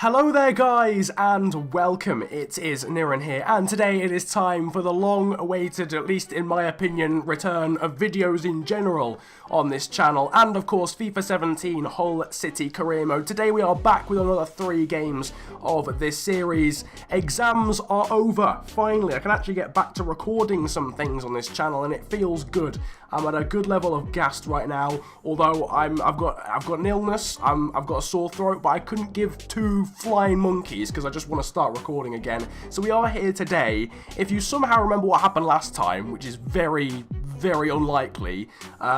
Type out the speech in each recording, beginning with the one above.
Hello there guys and welcome, it is Niran here, and today it is time for the long-awaited, at least in my opinion, return of videos in general on this channel, and of course FIFA 17 Hull City Career Mode. Today we are back with another 3 games of this series. Exams are over, finally. I can actually get back to recording some things on this channel and it feels good. I'm at a good level of gassed right now, although I've got an illness, I've got a sore throat, but I couldn't give 2 flying monkeys because I just want to start recording again. So we are here today. If you somehow remember what happened last time, which is very unlikely,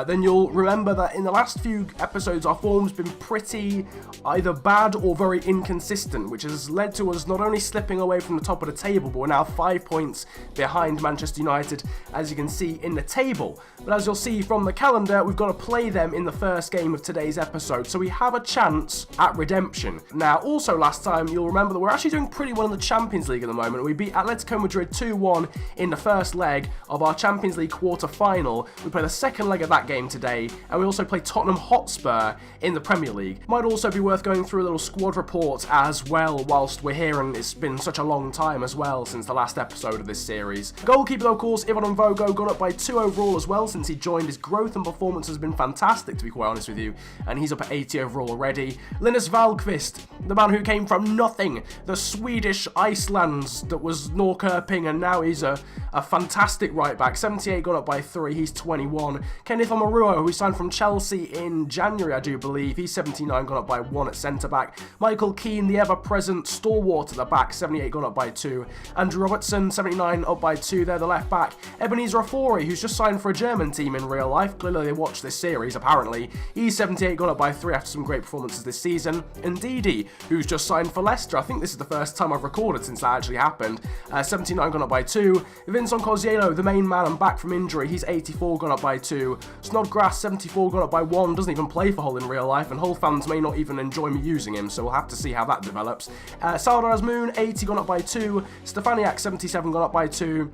then you'll remember that in the last few episodes our form's been pretty either bad or very inconsistent, which has led to us not only slipping away from the top of the table, but we're now 5 points behind Manchester United, as you can see in the table. But as you'll see from the calendar, we've got to play them in the first game of today's episode, so we have a chance at redemption. Now, also last time, you'll remember that we're actually doing pretty well in the Champions League at the moment. We beat Atletico Madrid 2-1 in the first leg of our Champions League quarter-final. We play the second leg of that game today, and we also play Tottenham Hotspur in the Premier League. Might also be worth going through a little squad report as well whilst we're here, and it's been such a long time as well since the last episode of this series. Goalkeeper, though, of course, Ivan Vogo got up by 2 overall as well since he joined. His growth and performance has been fantastic, to be quite honest with you, and he's up at 80 overall already. Linus Wahlqvist, the man who came from nothing, the Swedish Icelands that was Norrköping, and now he's a fantastic right back. 78 got up by 3, he's 21. Kenneth Omaruo, who we signed from Chelsea in January, I do believe, he's 79, gone up by 1 at centre back. Michael Keane, the ever-present stalwart at the back, 78 gone up by 2. Andrew Robertson, 79 up by 2 there, the left back. Ebenezer Afori, who's just signed for a German team in real life, clearly they watched this series apparently, he's 78, gone up by 3 after some great performances this season. And Didi, who's just signed for Leicester, I think this is the first time I've recorded since that actually happened, 79 gone up by 2. Vincent Kozielo, the main man and back from injury, he's 84, gone up by 2. Snodgrass, 74, gone up by 1, doesn't even play for Hull in real life, and Hull fans may not even enjoy me using him, so we'll have to see how that develops. Sardar Azmoun, 80, gone up by 2. Stefaniak, 77, gone up by 2.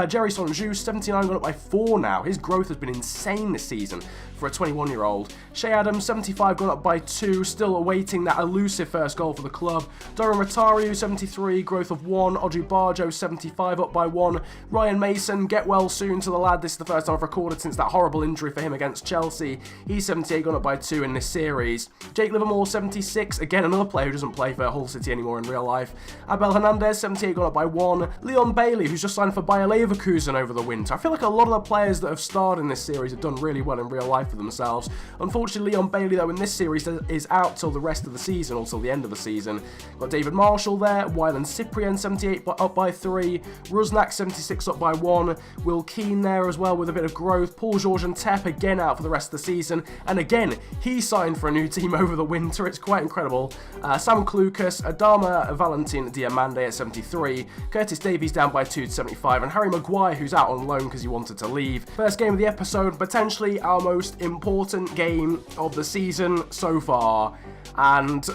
Jerry Sonjus, 79, gone up by 4 now. His growth has been insane this season for a 21-year-old. Shea Adams, 75, gone up by 2, still awaiting that elusive first goal for the club. Doran Rotariu, 73, growth of 1. Audrey Barjo, 75, up by 1. Ryan Mason, get well soon to the lad. This is the first time I've recorded since that horrible injury for him against Chelsea. He's 78, gone up by 2 in this series. Jake Livermore, 76, again another player who doesn't play for Hull City anymore in real life. Abel Hernandez, 78, gone up by 1. Leon Bailey, who's just signed for Bayer Leverkusen over the winter. I feel like a lot of the players that have starred in this series have done really well in real life for themselves. Unfortunately, Leon Bailey, though, in this series is out till the rest of the season, or till the end of the season. Got David Marshall there, Wyland Cyprian, 78, up by 3. Rusnak, 76, up by 1. Will Keane there as well with a bit of growth. Paul George and Tep again out for the rest of the season, and again, he signed for a new team over the winter. It's quite incredible. Sam Klukas, Adama Valentin Diamande at 73. Curtis Davies down by 2 to 75, and Harry Maguire, who's out on loan because he wanted to leave. First game of the episode, potentially our most important game of the season so far, and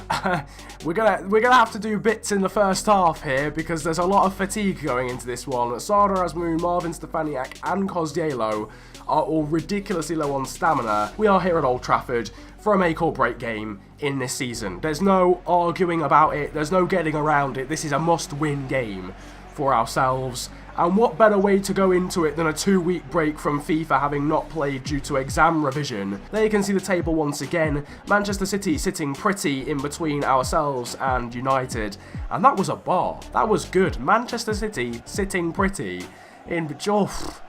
we're gonna have to do bits in the first half here because there's a lot of fatigue going into this one. Sardar Azmoun, Marvin Stefaniak, and Kozielo are all ridiculously low on stamina. We are here at Old Trafford for a make or break game in this season. There's no arguing about it, there's no getting around it. This is a must-win game for ourselves. And what better way to go into it than a 2-week break from FIFA, having not played due to exam revision. There you can see the table once again. Manchester City sitting pretty in between ourselves and United. And that was a bar. That was good. Manchester City sitting pretty in...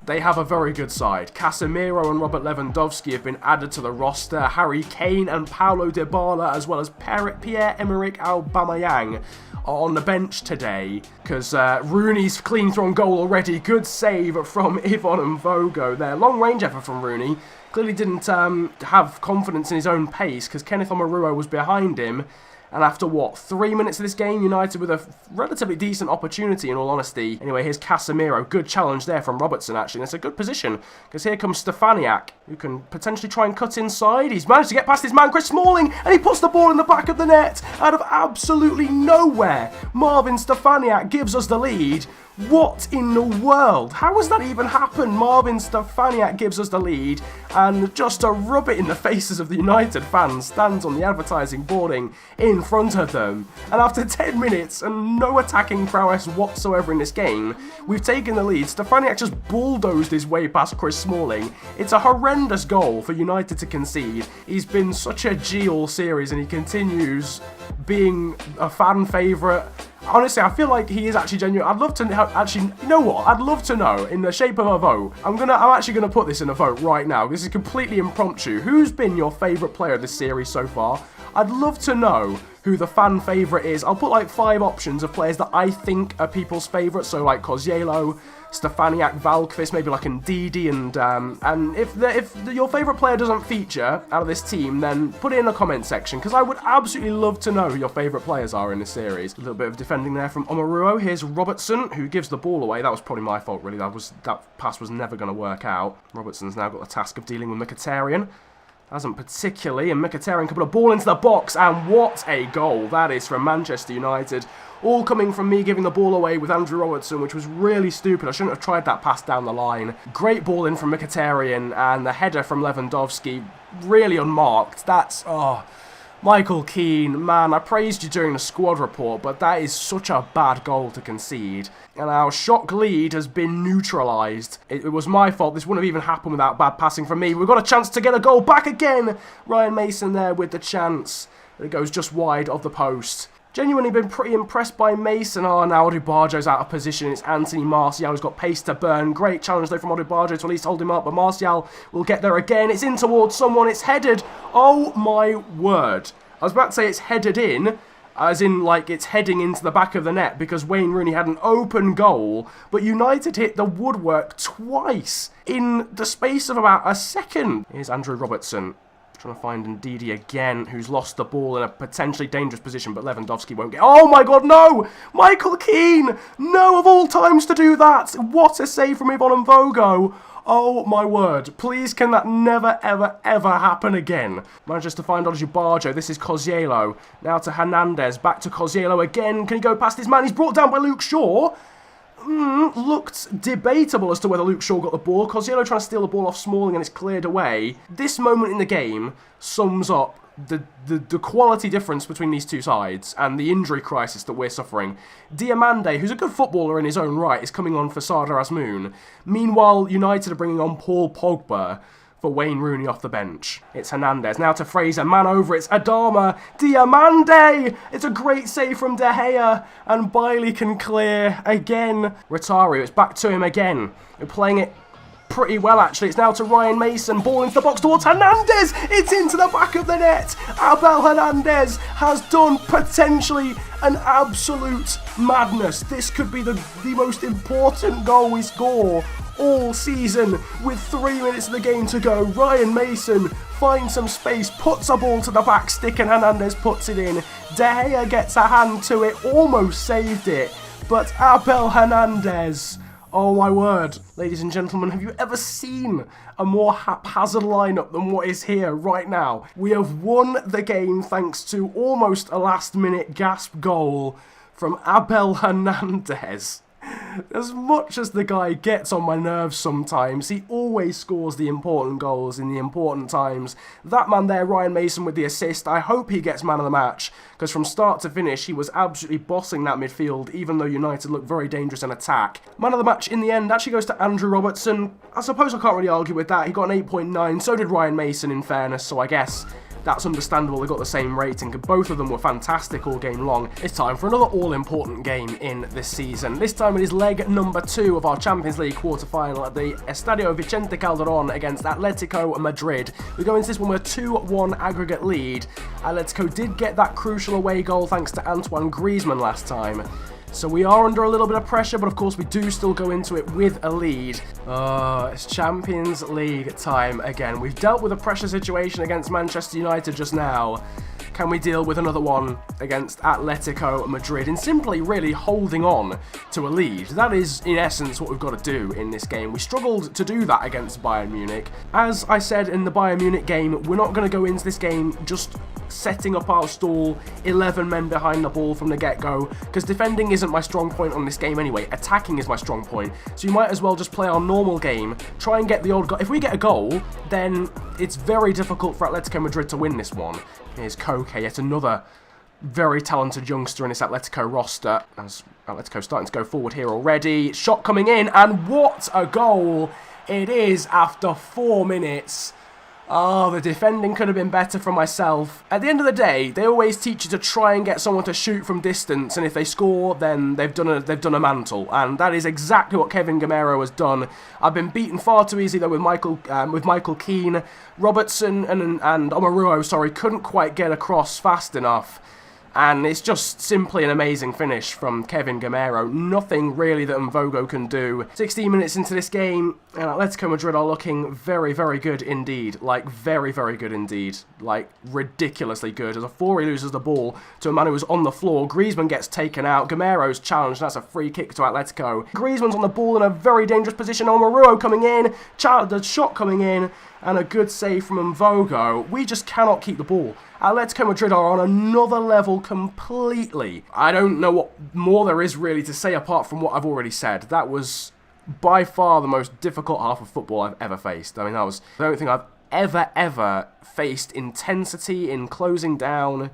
They have a very good side. Casemiro and Robert Lewandowski have been added to the roster. Harry Kane and Paulo Dybala, as well as Pierre-Emerick Aubameyang, are on the bench today because Rooney's clean thrown goal already. Good save from Ivan and Vogo there. Long range effort from Rooney. Clearly didn't have confidence in his own pace because Kenneth Omaruo was behind him. And after, what, 3 minutes of this game, United with a relatively decent opportunity, in all honesty. Anyway, here's Casemiro. Good challenge there from Robertson, actually. And it's a good position, because here comes Stefaniak, who can potentially try and cut inside. He's managed to get past his man, Chris Smalling, and he puts the ball in the back of the net out of absolutely nowhere. Marvin Stefaniak gives us the lead What in the world? How has that even happened? Marvin Stefaniak gives us the lead, and just to rub it in the faces of the United fans, stands on the advertising boarding in front of them. And after 10 minutes and no attacking prowess whatsoever in this game, we've taken the lead. Stefaniak just bulldozed his way past Chris Smalling. It's a horrendous goal for United to concede. He's been such a G all series, and he continues being a fan favourite. Honestly, I feel like he is actually genuine. I'd love to actually, you know what? I'd love to know in the shape of a vote. I'm actually gonna put this in a vote right now. This is completely impromptu. Who's been your favourite player of this series so far? I'd love to know who the fan favourite is. I'll put like 5 options of players that I think are people's favourites. So like Kozielo, Stefaniak, Valkvist, maybe like Ndidi, and if your favourite player doesn't feature out of this team, then put it in the comment section, because I would absolutely love to know who your favourite players are in this series. A little bit of defending there from Omaruo. Here's Robertson, who gives the ball away. That was probably my fault, really. That pass was never going to work out. Robertson's now got the task of dealing with Mkhitaryan. Hasn't particularly, and Mkhitaryan can put a ball into the box, and what a goal that is from Manchester United. All coming from me giving the ball away with Andrew Robertson, which was really stupid. I shouldn't have tried that pass down the line. Great ball in from Mkhitaryan, and the header from Lewandowski, really unmarked. That's, Michael Keane, man, I praised you during the squad report, but that is such a bad goal to concede. And our shock lead has been neutralised. It was my fault. This wouldn't have even happened without bad passing from me. We've got a chance to get a goal back again. Ryan Mason there with the chance. It goes just wide of the post. Genuinely been pretty impressed by Mason. Oh, now Odubajo's out of position. It's Anthony Martial who's got pace to burn. Great challenge though from Odubajo to at least hold him up, but Martial will get there again. It's in towards someone. It's headed. Oh my word. I was about to say it's headed in, as in like it's heading into the back of the net, because Wayne Rooney had an open goal, but United hit the woodwork twice in the space of about a second. Here's Andrew Robertson. Trying to find Ndidi again, who's lost the ball in a potentially dangerous position, but Lewandowski won't get... Oh my god, no! Michael Keane! No, of all times to do that! What a save from Yvonne Mvogo! Oh my word. Please can that never, ever, ever happen again. Manages to find Odubajo. This is Kozielo. Now to Hernandez. Back to Kozielo again. Can he go past his man? He's brought down by Luke Shaw. Looked debatable as to whether Luke Shaw got the ball. Kozielo trying to steal the ball off Smalling and it's cleared away. This moment in the game sums up the quality difference between these two sides and the injury crisis that we're suffering. Diamande, who's a good footballer in his own right, is coming on for Sardar Azmoun. Meanwhile, United are bringing on Paul Pogba for Wayne Rooney off the bench. It's Hernandez. Now to Fraser. Man over. It's Adama. Diamande! It's a great save from De Gea. And Bailey can clear again. Rotario. It's back to him again. We're playing it pretty well, actually. It's now to Ryan Mason. Ball into the box towards Hernandez. It's into the back of the net. Abel Hernandez has done potentially an absolute madness. This could be the most important goal we score all season with 3 minutes of the game to go. Ryan Mason finds some space, puts a ball to the back stick, and Hernandez puts it in. De Gea gets a hand to it, almost saved it, but Abel Hernandez, oh my word. Ladies and gentlemen, have you ever seen a more haphazard lineup than what is here right now? We have won the game thanks to almost a last-minute gasp goal from Abel Hernandez. As much as the guy gets on my nerves sometimes, he always scores the important goals in the important times. That man there, Ryan Mason, with the assist, I hope he gets man of the match, because from start to finish he was absolutely bossing that midfield, even though United looked very dangerous in attack. Man of the match in the end actually goes to Andrew Robertson. I suppose I can't really argue with that. He got an 8.9, so did Ryan Mason in fairness, so I guess that's understandable. They got the same rating. Both of them were fantastic all game long. It's time for another all-important game in this season. This time it is leg number 2 of our Champions League quarter-final at the Estadio Vicente Calderón against Atletico Madrid. We go into this one with a 2-1 aggregate lead. Atletico did get that crucial away goal thanks to Antoine Griezmann last time. So we are under a little bit of pressure, but of course we do still go into it with a lead. It's Champions League time again. We've dealt with a pressure situation against Manchester United just now. Can we deal with another one against Atletico Madrid and simply really holding on to a lead? That is, in essence, what we've got to do in this game. We struggled to do that against Bayern Munich. As I said in the Bayern Munich game, we're not going to go into this game just setting up our stall, 11 men behind the ball from the get-go, because defending isn't my strong point on this game anyway. Attacking is my strong point. So you might as well just play our normal game, try and get the odd goal. If we get a goal, then it's very difficult for Atletico Madrid to win this one. Here's Koke, yet another very talented youngster in this Atletico roster. As Atletico starting to go forward here already. Shot coming in, and what a goal it is after 4 minutes. Oh, the defending could have been better from myself. At the end of the day, they always teach you to try and get someone to shoot from distance, and if they score, then they've done a mantle, and that is exactly what Kevin Gamero has done. I've been beaten far too easy though with Michael Keane. Robertson and Omaruo, sorry, couldn't quite get across fast enough. And it's just simply an amazing finish from Kevin Gamero. Nothing really that Mvogo can do. 16 minutes into this game, and Atletico Madrid are looking very, very good indeed. Like, very, very good indeed. Like, ridiculously good. As Afori loses the ball to a man who was on the floor, Griezmann gets taken out. Gamero's challenged, and that's a free kick to Atletico. Griezmann's on the ball in a very dangerous position. Omaruo coming in, the shot coming in, and a good save from Mvogo. We just cannot keep the ball. Atletico Madrid are on another level completely. I don't know what more there is really to say apart from what I've already said. That was by far the most difficult half of football I've ever faced. I mean, that was the only thing I've ever faced intensity in closing down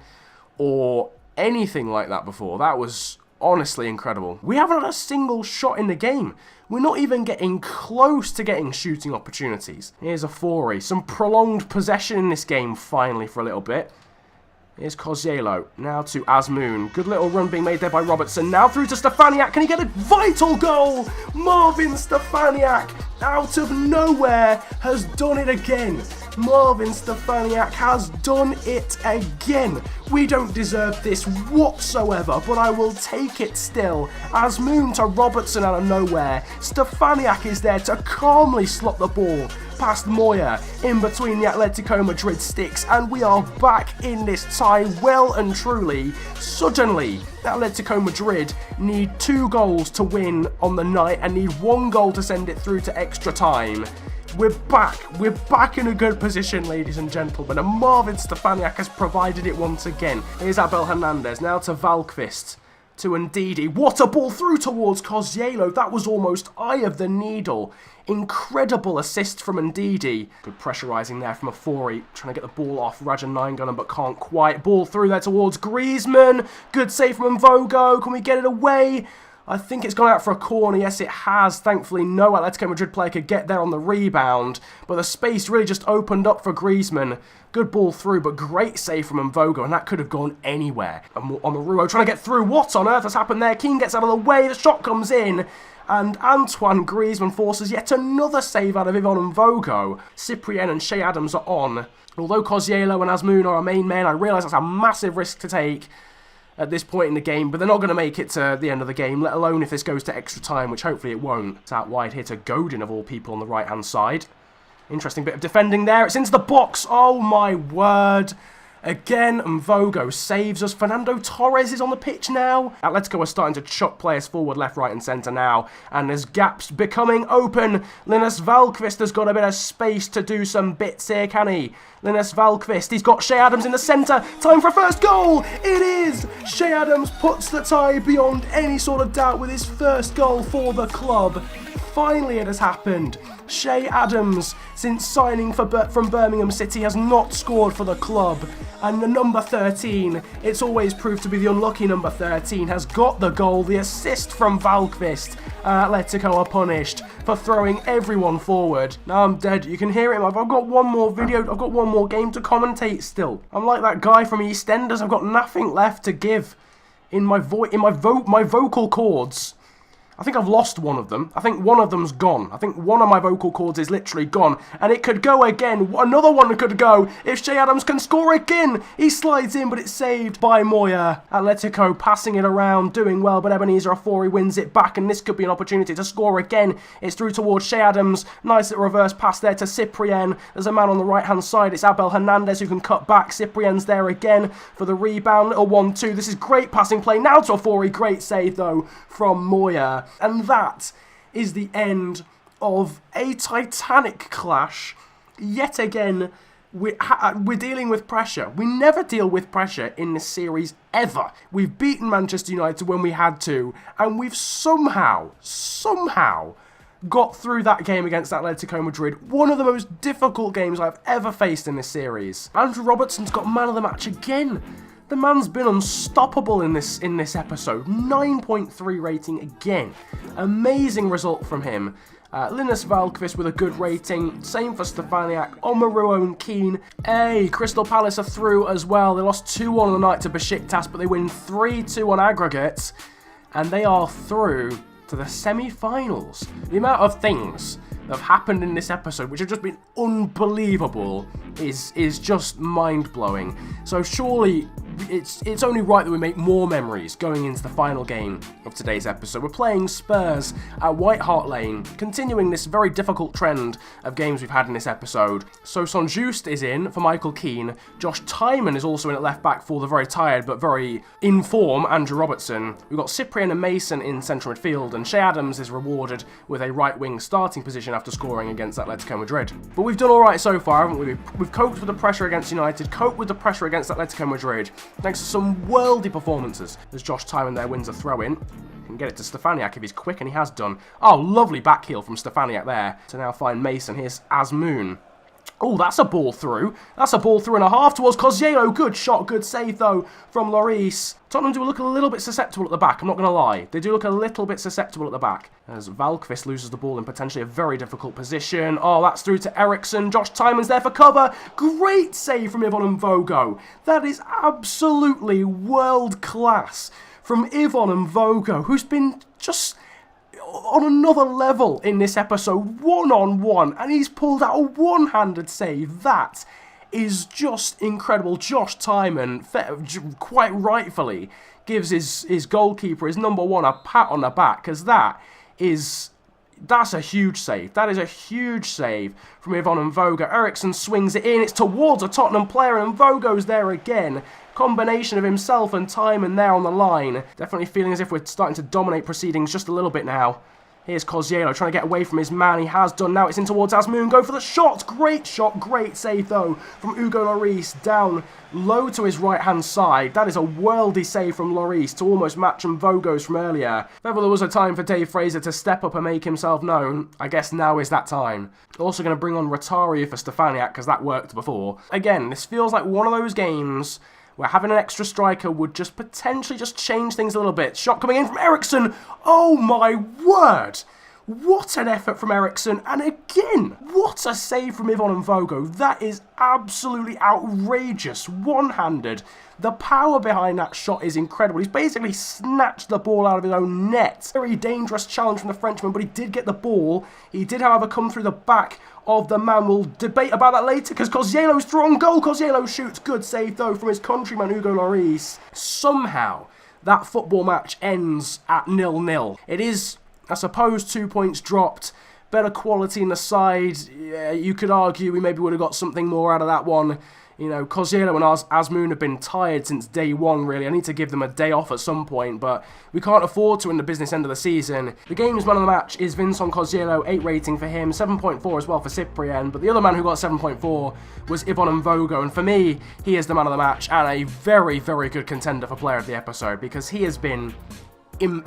or anything like that before. That was honestly incredible. We haven't had a single shot in the game. We're not even getting close to getting shooting opportunities. Here's Afori. Some prolonged possession in this game finally for a little bit. Here's Kozielo. Now to Azmoun. Good little run being made there by Robertson. Now through to Stefaniak. Can he get a vital goal? Marvin Stefaniak, out of nowhere, has done it again. Marvin Stefaniak has done it again. We don't deserve this whatsoever, but I will take it still. Azmoun to Robertson out of nowhere. Stefaniak is there to calmly slot the ball past Moya in between the Atletico Madrid sticks, and we are back in this tie well and truly. Suddenly, Atletico Madrid need 2 goals to win on the night and need 1 goal to send it through to extra time. We're back in a good position, ladies and gentlemen, and Marvin Stefaniak has provided it once again. Here's Abel Hernandez, now to Valkvist, to Ndidi. What a ball through towards Kozielo, that was almost eye of the needle. Incredible assist from Ndidi. Good pressurising there from Afori, trying to get the ball off Raja Nainggolan, but can't quite. Ball through there towards Griezmann, good save from Mvogo, can we get it away? I think it's gone out for a corner. Yes, it has. Thankfully, no Atletico Madrid player could get there on the rebound. But the space really just opened up for Griezmann. Good ball through, but great save from Mvogo, and that could have gone anywhere. Omaruo trying to get through. What on earth has happened there? Keane gets out of the way. The shot comes in. And Antoine Griezmann forces yet another save out of Yvonne Mvogo. Cyprien and Shea Adams are on. Although Kozielo and Azmoun are our main men, I realise that's a massive risk to take at this point in the game, but they're not going to make it to the end of the game, let alone if this goes to extra time, which hopefully it won't. It's out wide here to Godin, of all people, on the right-hand side. Interesting bit of defending there. It's into the box. Oh, my word. Again, Mvogo saves us. Fernando Torres is on the pitch now. Atletico are starting to chuck players forward, left, right and centre now. And there's gaps becoming open. Linus Valkvist has got a bit of space to do some bits here, can he? Linus Valkvist, he's got Shea Adams in the centre. Time for a first goal. It is. Shea Adams puts the tie beyond any sort of doubt with his first goal for the club. Finally it has happened. Shea Adams, since signing from Birmingham City, has not scored for the club. And the number 13, it's always proved to be the unlucky number 13, has got the goal, the assist from Valkvist. Atletico are punished for throwing everyone forward. Now I'm dead. You can hear it. I've got one more video. I've got one more game to commentate still. I'm like that guy from EastEnders. I've got nothing left to give in my vocal cords. I think I've lost one of them. I think one of them's gone. I think one of my vocal cords is literally gone. And it could go again. Another one could go if Shea Adams can score again. He slides in, but it's saved by Moya. Atletico passing it around, doing well, but Ebenezer Afori wins it back, and this could be an opportunity to score again. It's through towards Shea Adams. Nice little reverse pass there to Cyprien. There's a man on the right-hand side. It's Abel Hernandez who can cut back. Cyprien's there again for the rebound. Little 1-2. This is great passing play. Now to Afori. Great save, though, from Moya. And that is the end of a titanic clash. Yet again, we're dealing with pressure. We never deal with pressure in this series ever. We've beaten Manchester United when we had to, and we've somehow got through that game against Atletico Madrid, one of the most difficult games I've ever faced in this series. Andrew Robertson's got man of the match again. The man's been unstoppable in this episode. 9.3 rating again. Amazing result from him. Linus Valkvist with a good rating. Same for Stefaniak, Omaru and Keane. Hey, Crystal Palace are through as well. They lost 2-1 on the night to Besiktas, but they win 3-2 on aggregate. And they are through to the semi-finals. The amount of things that have happened in this episode, which have just been unbelievable, is just mind-blowing. So surely it's only right that we make more memories going into the final game of today's episode. We're playing Spurs at White Hart Lane, continuing this very difficult trend of games we've had in this episode. So Sonjust is in for Michael Keane. Josh Tymon is also in at left back for the very tired but very in form Andrew Robertson. We've got Cyprian and Mason in central midfield, and Shea Adams is rewarded with a right wing starting position after scoring against Atletico Madrid. But we've done alright so far, haven't we? We've coped with the pressure against United, coped with the pressure against Atletico Madrid, thanks to some worldy performances. As Josh Tymon there wins a throw-in. Can get it to Stefaniak if he's quick, and he has done. Oh, lovely back heel from Stefaniak there to now find Mason. Here's Azmoun. Oh, that's a ball through. That's a ball through and a half towards Cosiello. Good shot, good save though from Lloris. Tottenham do look a little bit susceptible at the back, I'm not going to lie. They do look a little bit susceptible at the back. As Valkvist loses the ball in potentially a very difficult position. Oh, that's through to Eriksson. Josh Tymon's there for cover. Great save from Yvonne Mvogo. That is absolutely world class from Yvonne Mvogo, who's been just on another level in this episode, one-on-one, and he's pulled out a one-handed save. That is just incredible. Josh Tymon, quite rightfully, gives his goalkeeper, his number one, a pat on the back, because that's a huge save. That is a huge save from Yvonne Mvogo. Eriksson swings it in. It's towards a Tottenham player, and Mvogo's there again. Combination of himself and Tymon there on the line. Definitely feeling as if we're starting to dominate proceedings just a little bit now. Here's Cosiello trying to get away from his man. He has done. Now it's in towards Azmoun. Go for the shot. Great shot. Great save, though, from Hugo Lloris. Down low to his right-hand side. That is a worldy save from Lloris to almost match Mvogo's from earlier. If ever there was a time for Dave Fraser to step up and make himself known, I guess now is that time. Also going to bring on Rotario for Stefaniak, because that worked before. Again, this feels like one of those games where having an extra striker would just potentially just change things a little bit. Shot coming in from Eriksson. Oh my word! What an effort from Eriksson. And again, what a save from Yvonne Mvogo. That is absolutely outrageous. One-handed. The power behind that shot is incredible. He's basically snatched the ball out of his own net. Very dangerous challenge from the Frenchman, but he did get the ball. He did, however, come through the back of the man. We'll debate about that later, because Cosiello's through on goal. Cosiello shoots. Good save, though, from his countryman, Hugo Lloris. Somehow, that football match ends at 0-0. It is, I suppose, 2 points dropped. Better quality in the side. Yeah, you could argue we maybe would have got something more out of that one. You know, Cosiello and Azmoun have been tired since day one, really. I need to give them a day off at some point, but we can't afford to in the business end of the season. The game's man of the match is Vincent Cosiello, 8 rating for him, 7.4 as well for Cyprian, but the other man who got 7.4 was Yvonne Mvogo, and for me, he is the man of the match and a very, very good contender for player of the episode, because he has been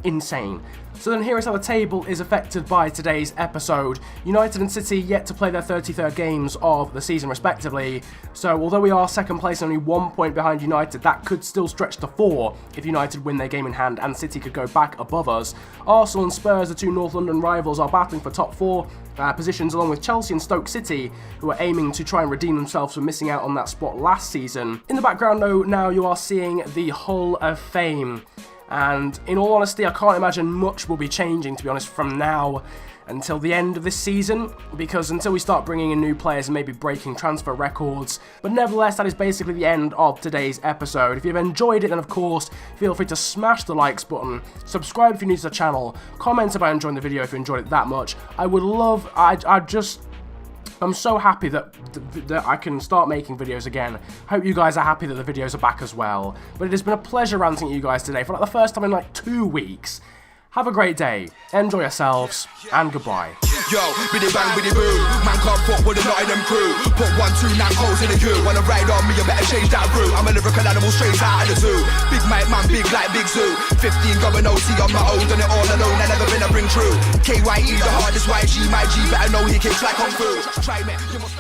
insane. So then here is how the table is affected by today's episode. United and City yet to play their 33rd games of the season respectively, so although we are second place and only 1 point behind United, that could still stretch to 4 if United win their game in hand and City could go back above us. Arsenal and Spurs, the two North London rivals, are battling for top 4 positions, along with Chelsea and Stoke City, who are aiming to try and redeem themselves from missing out on that spot last season. In the background though, now you are seeing the Hall of Fame. And in all honesty, I can't imagine much will be changing, to be honest, from now until the end of this season, because until we start bringing in new players and maybe breaking transfer records. But nevertheless, that is basically the end of today's episode. If you've enjoyed it, then of course, feel free to smash the likes button, subscribe if you're new to the channel, comment about enjoying the video if you enjoyed it that much. I would love, I'm so happy that I can start making videos again. Hope you guys are happy that the videos are back as well. But it has been a pleasure ranting at you guys today for like the first time in like 2 weeks. Have a great day, enjoy yourselves, and goodbye. Yo, biddy bang, biddy boo. Man can't fuck with the Nottingham crew. Put 1, 2, 9 holes in the queue. Wanna ride on me, you better change that route. I'm a lyrical animal straight out of the zoo. Big mic man, big like Big Zoo. 15 going OT on my own, done it all alone. I never been a bring true. KYE, the hardest YG, my G. Better know he kicks like Kung Fu. Try me, you must